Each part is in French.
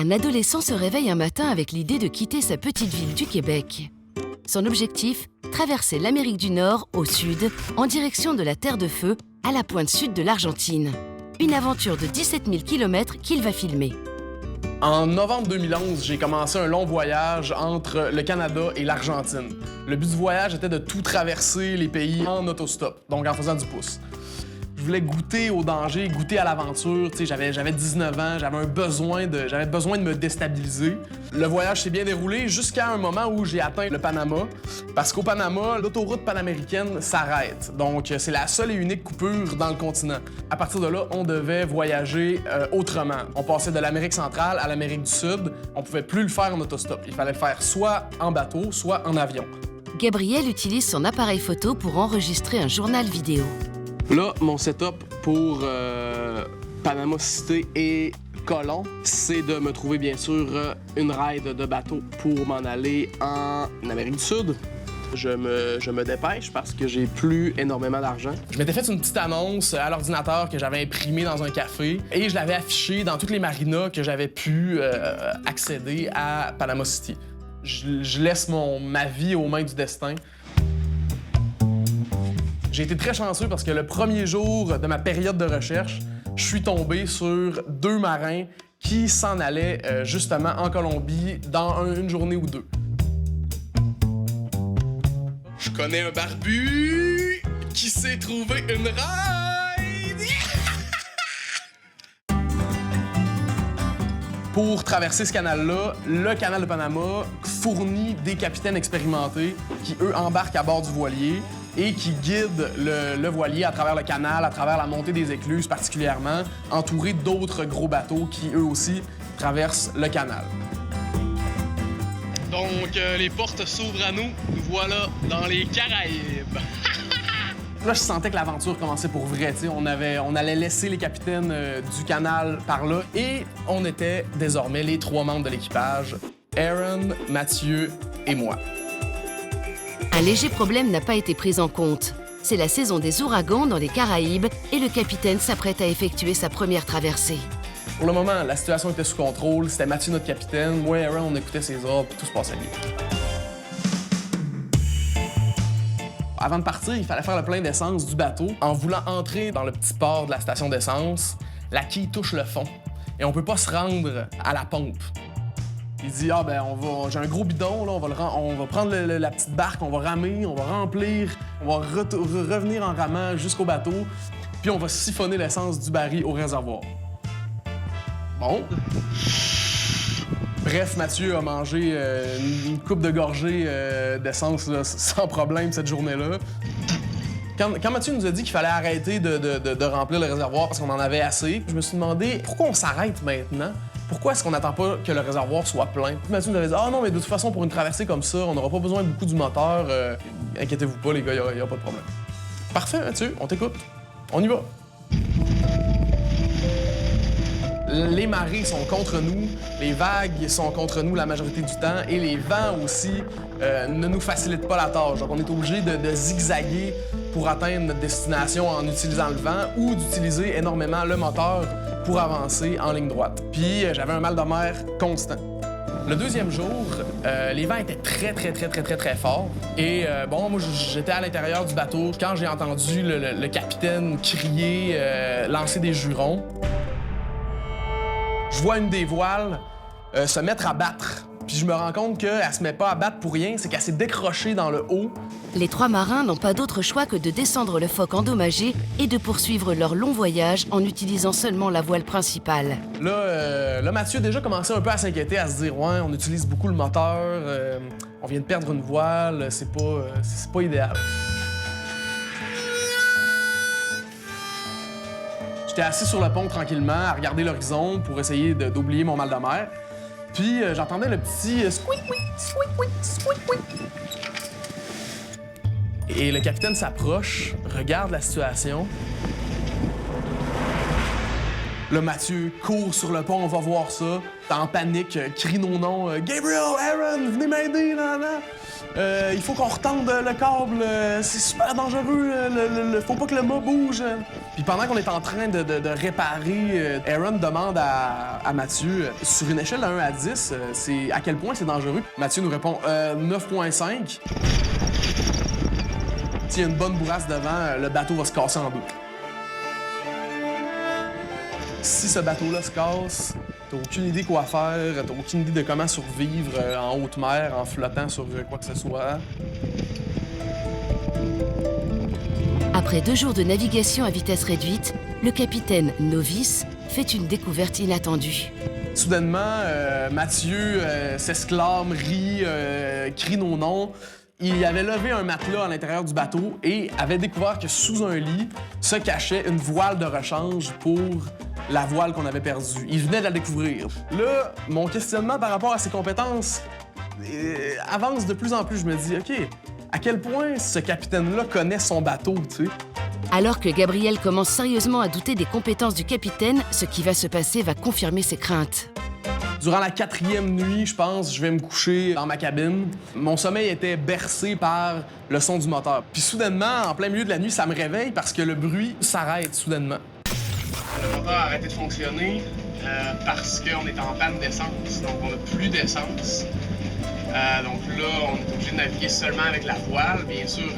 un adolescent se réveille un matin avec l'idée de quitter sa petite ville du Québec. Son objectif, traverser l'Amérique du Nord au sud, en direction de la Terre de Feu, à la pointe sud de l'Argentine. Une aventure de 17 000 km qu'il va filmer. En novembre 2011, j'ai commencé un long voyage entre le Canada et l'Argentine. Le but du voyage était de tout traverser les pays en autostop, donc en faisant du pouce. Je voulais goûter au danger, goûter à l'aventure. J'avais 19 ans, j'avais besoin de me déstabiliser. Le voyage s'est bien déroulé jusqu'à un moment où j'ai atteint le Panama. Parce qu'au Panama, l'autoroute panaméricaine s'arrête. Donc, c'est la seule et unique coupure dans le continent. À partir de là, on devait voyager autrement. On passait de l'Amérique centrale à l'Amérique du Sud. On pouvait plus le faire en autostop. Il fallait le faire soit en bateau, soit en avion. Gabriel utilise son appareil photo pour enregistrer un journal vidéo. Là, mon setup pour Panama City et Colón, c'est de me trouver bien sûr une ride de bateau pour m'en aller en Amérique du Sud. Je me dépêche parce que j'ai plus énormément d'argent. Je m'étais fait une petite annonce à l'ordinateur que j'avais imprimée dans un café et je l'avais affichée dans toutes les marinas que j'avais pu accéder à Panama City. Je laisse ma vie aux mains du destin. J'ai été très chanceux parce que le premier jour de ma période de recherche, je suis tombé sur 2 marins qui s'en allaient justement en Colombie dans une journée ou 2. Je connais un barbu qui s'est trouvé une ride! Pour traverser ce canal-là, le canal de Panama fournit des capitaines expérimentés qui, eux, embarquent à bord du voilier et qui guident le voilier à travers le canal, à travers la montée des écluses particulièrement, entouré d'autres gros bateaux qui, eux aussi, traversent le canal. Donc, les portes s'ouvrent à nous. Nous voilà dans les Caraïbes. Là, je sentais que l'aventure commençait pour vrai. On allait laisser les capitaines du canal par là et on était désormais les 3 membres de l'équipage, Aaron, Mathieu et moi. Un léger problème n'a pas été pris en compte. C'est la saison des ouragans dans les Caraïbes et le capitaine s'apprête à effectuer sa première traversée. Pour le moment, la situation était sous contrôle. C'était Mathieu, notre capitaine. Moi et Aaron, on écoutait ses ordres puis tout se passait bien. Avant de partir, il fallait faire le plein d'essence du bateau. En voulant entrer dans le petit port de la station d'essence, la quille touche le fond et on peut pas se rendre à la pompe. Il dit j'ai un gros bidon, là, on va prendre la petite barque, on va ramer, on va remplir, on va revenir en ramant jusqu'au bateau, puis on va siphonner l'essence du baril au réservoir. Bon. Bref, Mathieu a mangé une coupe de gorgée d'essence là, sans problème cette journée-là. Quand Mathieu nous a dit qu'il fallait arrêter de remplir le réservoir parce qu'on en avait assez, je me suis demandé pourquoi on s'arrête maintenant? Pourquoi est-ce qu'on n'attend pas que le réservoir soit plein? Puis Mathieu nous avait dit « Ah non, mais de toute façon, pour une traversée comme ça, on n'aura pas besoin beaucoup du moteur. Inquiétez-vous pas, les gars, il n'y a pas de problème. » Parfait, Mathieu, on t'écoute. On y va. Les marées sont contre nous, les vagues sont contre nous la majorité du temps et les vents aussi ne nous facilitent pas la tâche. Donc on est obligé de zigzaguer pour atteindre notre destination en utilisant le vent ou d'utiliser énormément le moteur pour avancer en ligne droite. Puis j'avais un mal de mer constant. Le deuxième jour, les vents étaient très forts. Et moi, j'étais à l'intérieur du bateau quand j'ai entendu le capitaine crier, lancer des jurons. Je vois une des voiles se mettre à battre. Puis je me rends compte qu'elle se met pas à battre pour rien, c'est qu'elle s'est décrochée dans le haut. Les 3 marins n'ont pas d'autre choix que de descendre le foc endommagé et de poursuivre leur long voyage en utilisant seulement la voile principale. Là, Mathieu a déjà commencé un peu à s'inquiéter, à se dire « Ouais, on utilise beaucoup le moteur, on vient de perdre une voile, c'est pas idéal. » J'étais assis sur le pont tranquillement, à regarder l'horizon pour essayer d'oublier mon mal de mer. Puis j'entendais le petit squeak, squeak, squeak, squeak. Et le capitaine s'approche, regarde la situation. Là, Mathieu court sur le pont, on va voir ça. En panique, crie nos noms. Gabriel, Aaron, venez m'aider, là, là. Il faut qu'on retende le câble. C'est super dangereux. Faut pas que le mât bouge. Puis pendant qu'on est en train de réparer, Aaron demande à Mathieu, sur une échelle de 1 à 10, c'est à quel point c'est dangereux? Mathieu nous répond 9.5. S'il y a une bonne bourrasse devant, le bateau va se casser en deux. Si ce bateau-là se casse, t'as aucune idée quoi faire, t'as aucune idée de comment survivre en haute mer, en flottant sur quoi que ce soit. Après 2 jours de navigation à vitesse réduite, le capitaine novice fait une découverte inattendue. Soudainement, Mathieu s'exclame, rit, crie nos noms. Il avait levé un matelas à l'intérieur du bateau et avait découvert que sous un lit se cachait une voile de rechange pour la voile qu'on avait perdue. Il venait de la découvrir. Là, mon questionnement par rapport à ses compétences avance de plus en plus. Je me dis, OK, à quel point ce capitaine-là connaît son bateau, tu sais? Alors que Gabriel commence sérieusement à douter des compétences du capitaine, ce qui va se passer va confirmer ses craintes. Durant la 4e nuit, je pense, je vais me coucher dans ma cabine. Mon sommeil était bercé par le son du moteur. Puis soudainement, en plein milieu de la nuit, ça me réveille parce que le bruit s'arrête soudainement. Le moteur a arrêté de fonctionner parce qu'on est en panne d'essence, donc on n'a plus d'essence. Donc là, on est obligé de naviguer seulement avec la voile. Bien sûr,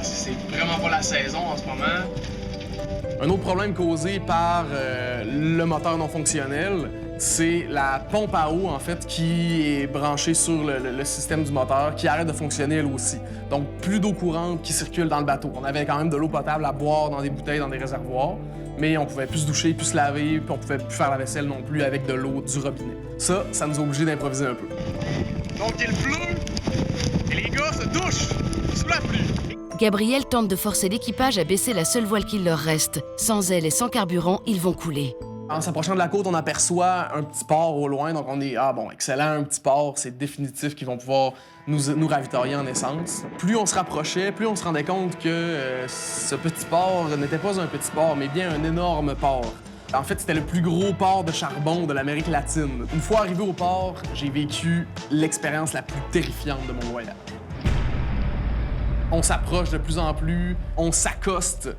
c'est vraiment pas la saison en ce moment. Un autre problème causé par le moteur non fonctionnel, c'est la pompe à eau, en fait, qui est branchée sur le système du moteur, qui arrête de fonctionner elle aussi. Donc, plus d'eau courante qui circule dans le bateau. On avait quand même de l'eau potable à boire dans des bouteilles, dans des réservoirs, mais on pouvait plus se doucher, plus se laver, puis on pouvait plus faire la vaisselle non plus avec de l'eau du robinet. Ça nous a obligés d'improviser un peu. Donc, il pleut, et les gars se douchent sous la pluie. Gabriel tente de forcer l'équipage à baisser la seule voile qu'il leur reste. Sans elle et sans carburant, ils vont couler. En s'approchant de la côte, on aperçoit un petit port au loin, donc on est « Ah bon, excellent, un petit port, c'est définitif qu'ils vont pouvoir nous ravitailler en essence. » Plus on se rapprochait, plus on se rendait compte que ce petit port n'était pas un petit port, mais bien un énorme port. En fait, c'était le plus gros port de charbon de l'Amérique latine. Une fois arrivé au port, j'ai vécu l'expérience la plus terrifiante de mon voyage. On s'approche de plus en plus, on s'accoste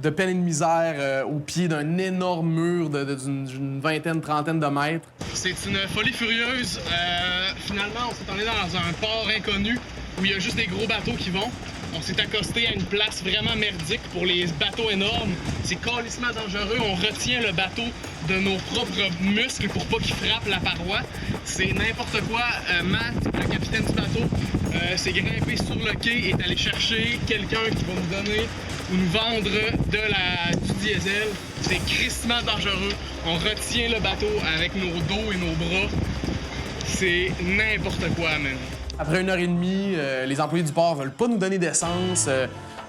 de peine et de misère au pied d'un énorme mur d'une vingtaine, trentaine de mètres. C'est une folie furieuse. Finalement, on s'est emmené dans un port inconnu où il y a juste des gros bateaux qui vont. On s'est accosté à une place vraiment merdique pour les bateaux énormes. C'est calissement dangereux. On retient le bateau de nos propres muscles pour pas qu'il frappe la paroi. C'est n'importe quoi. Matt, le capitaine du bateau, s'est grimpé sur le quai et est allé chercher quelqu'un qui va nous donner ou nous vendre du diesel. C'est crissement dangereux. On retient le bateau avec nos dos et nos bras. C'est n'importe quoi, man. Après 1h30, les employés du port veulent pas nous donner d'essence.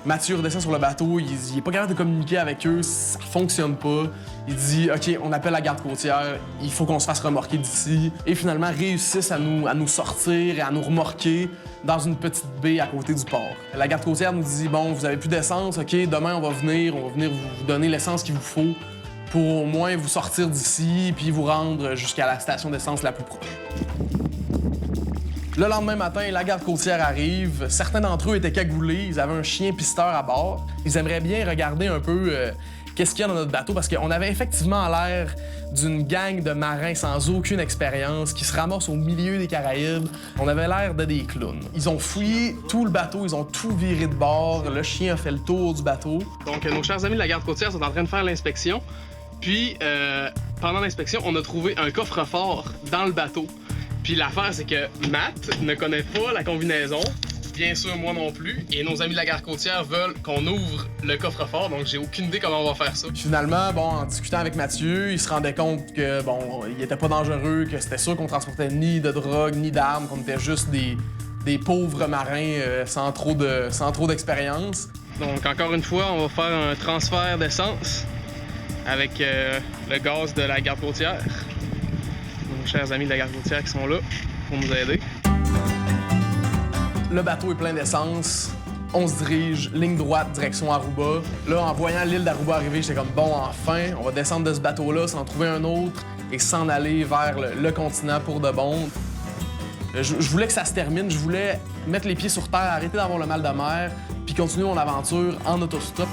Mathieu redescend sur le bateau, il est pas capable de communiquer avec eux, ça fonctionne pas. Il dit « OK, on appelle la garde côtière, il faut qu'on se fasse remorquer d'ici. » Et finalement, réussissent à nous sortir et à nous remorquer dans une petite baie à côté du port. La garde côtière nous dit « Bon, vous avez plus d'essence, OK, demain on va venir vous donner l'essence qu'il vous faut pour au moins vous sortir d'ici puis vous rendre jusqu'à la station d'essence la plus proche. » Le lendemain matin, la garde côtière arrive. Certains d'entre eux étaient cagoulés, ils avaient un chien pisteur à bord. Ils aimeraient bien regarder un peu qu'est-ce qu'il y a dans notre bateau parce qu'on avait effectivement l'air d'une gang de marins sans aucune expérience qui se ramassent au milieu des Caraïbes. On avait l'air de des clowns. Ils ont fouillé tout le bateau, ils ont tout viré de bord. Le chien a fait le tour du bateau. Donc, nos chers amis de la garde côtière sont en train de faire l'inspection. Puis, pendant l'inspection, on a trouvé un coffre-fort dans le bateau. Puis l'affaire, c'est que Matt ne connaît pas la combinaison, bien sûr moi non plus, et nos amis de la garde côtière veulent qu'on ouvre le coffre-fort, donc j'ai aucune idée comment on va faire ça. Puis finalement, bon, en discutant avec Mathieu, il se rendait compte que, bon, il était pas dangereux, que c'était sûr qu'on transportait ni de drogue, ni d'armes, qu'on était juste des pauvres marins sans trop d'expérience. Donc encore une fois, on va faire un transfert d'essence avec le gaz de la garde côtière. Nos chers amis de la garde côtière qui sont là pour nous aider. Le bateau est plein d'essence. On se dirige, ligne droite, direction Aruba. Là, en voyant l'île d'Aruba arriver, j'étais comme bon, enfin, on va descendre de ce bateau-là, s'en trouver un autre et s'en aller vers le continent pour de bon. Je voulais que ça se termine, je voulais mettre les pieds sur terre, arrêter d'avoir le mal de mer, puis continuer mon aventure en autostop.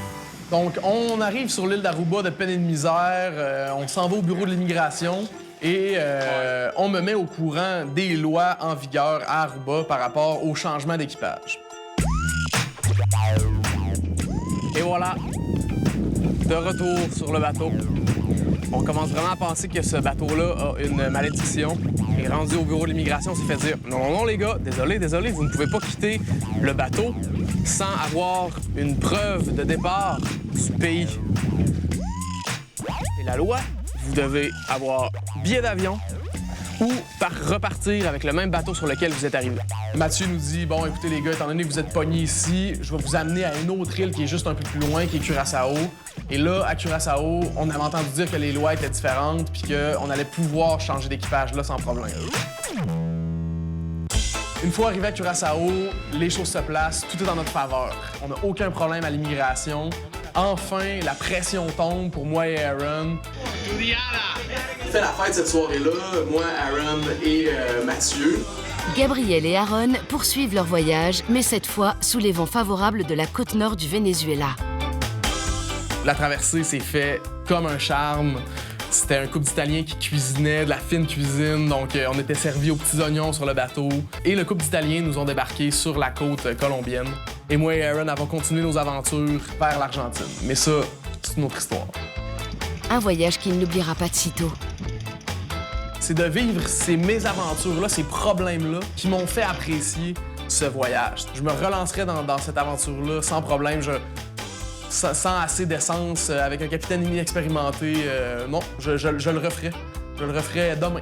Donc, on arrive sur l'île d'Aruba de peine et de misère, on s'en va au bureau de l'immigration et on me met au courant des lois en vigueur à Aruba par rapport au changement d'équipage. Et voilà, de retour sur le bateau. On commence vraiment à penser que ce bateau-là a une malédiction. Et rendu au bureau de l'immigration, on s'est fait dire « Non, non, non, les gars, désolé, vous ne pouvez pas quitter le bateau sans avoir une preuve de départ du pays. Et la loi, vous devez avoir billet d'avion ou repartir avec le même bateau sur lequel vous êtes arrivé. » Mathieu nous dit « Bon, écoutez les gars, étant donné que vous êtes pognés ici, je vais vous amener à une autre île qui est juste un peu plus loin, qui est Curaçao. » Et là, à Curaçao, on avait entendu dire que les lois étaient différentes puis qu'on allait pouvoir changer d'équipage là sans problème. Une fois arrivé à Curaçao, les choses se placent, tout est en notre faveur. On n'a aucun problème à l'immigration. Enfin, la pression tombe pour moi et Aaron. On fait la fête cette soirée-là, moi, Aaron et Mathieu. Gabriel et Aaron poursuivent leur voyage, mais cette fois sous les vents favorables de la côte nord du Venezuela. La traversée s'est faite comme un charme. C'était un couple d'Italiens qui cuisinait de la fine cuisine, donc on était servis aux petits oignons sur le bateau. Et le couple d'Italiens nous ont débarqué sur la côte colombienne. Et moi et Aaron avons continué nos aventures vers l'Argentine. Mais ça, c'est une autre histoire. Un voyage qu'il n'oubliera pas de sitôt. C'est de vivre ces mésaventures-là, ces problèmes-là, qui m'ont fait apprécier ce voyage. Je me relancerais dans cette aventure-là sans problème. Sans assez d'essence, avec un capitaine inexpérimenté, non, je le referais. Je le referais demain.